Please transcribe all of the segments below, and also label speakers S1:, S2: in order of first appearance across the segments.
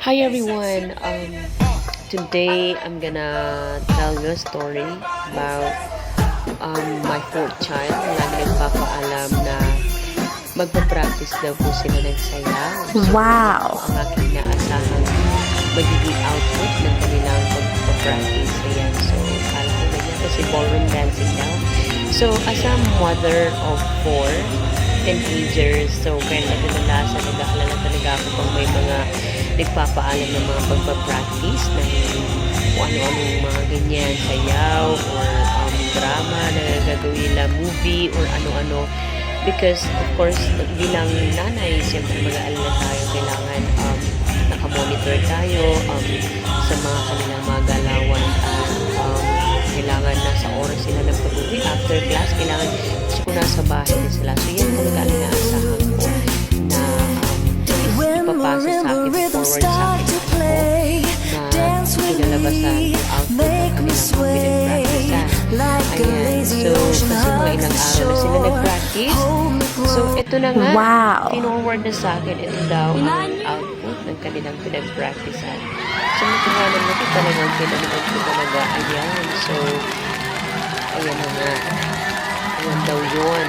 S1: Hi everyone. Today I'm gonna tell you a story about my fourth child. Lagi nagpapaalam na magpa-practice daw po sila ng sayaw. So,
S2: Wow!
S1: ang aking naasahang magiging output ng kanilang pagpa-practice. Ayan. So, kala ko ganyan kasi ballroom dancing daw. So, as a mother of 4 teenagers, so kaya nadalasan, nag-aalala talaga ako pag may mga nagpapaalam ng mga pagpa-practice ng kung ano-anong mga ganyan, sayaw or drama na gagawin na movie or ano-ano. Because, of course, bilang nanay, siyempre mag-aalala tayo, kailangan nakamonitor tayo sa mga kanilang mga galawan at kailangan nasa oras sila ng pag-uwi. After class, kailangan gusto ko nasa bahay na sila. So, yan talaga ang inaasahan ko na ipapasa sa akin, forward sa akin ako na pinalabasan yung output ng kanilang mga pinag-practice. Ayan. So, kasi mga ilang araw na sila nag-practice. So, ito na nga.
S2: Wow!
S1: Pinorward na sa akin. Ito daw ang output ng kanilang pinag-practicean. So, nagkakaroon na ko talagang pinanood ko talaga. Ayan. So, ayan na nga. Ayan daw yun.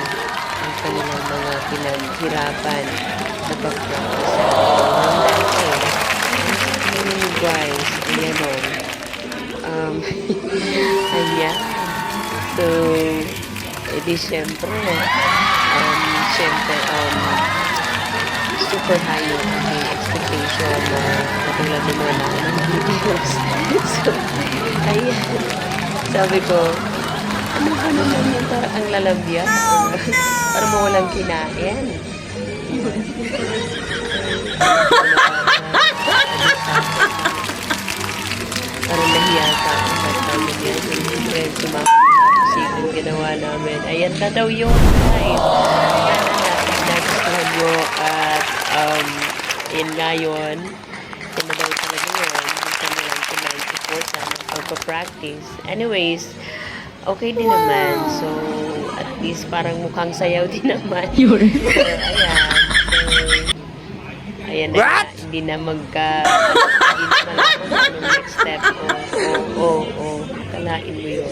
S1: Ang kanilang mga pinaghirapan sa pag-practicean. Ayan guys. Ayan o. Ayan. So, edi syempre, super high yung aking expectation na katulad ng mga naunang videos. So, ayan. Sabi ko, ano naman yan? Parang ang lalabya. Parang mawalang kinain. Parang nahiya ka. Sabi niya, siyempre, sumapasigong ginawa namin. Ayan na daw yun, guys. Ayan na, nagustuhan nyo. At, ayan nga yun. Yan na daw talaga yun. Minsan nilang pinag-support sa pagpa-practice. Anyways, okay din naman. So, at least parang mukhang sayaw din naman. So, ayan. So, ayan na. Hindi na hindi na malaman anong next step. Kalain mo yun.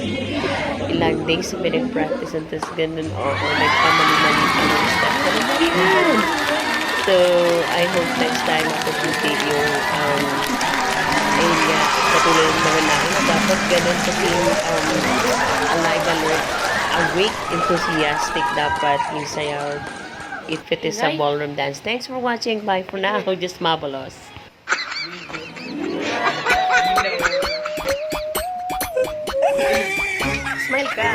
S1: Ilang days may nag-practice and tapos ganun, nagpamali-mali pa ng step. So, I hope next time mapapagpapit yung ayun nga, katulad ng mga namin na dapat ganun kasi yung alive, alert, awake, enthusiastic dapat yung sayaw if it is a ballroom dance. Thanks for watching. Bye for now. Just marvelous. Smile ka.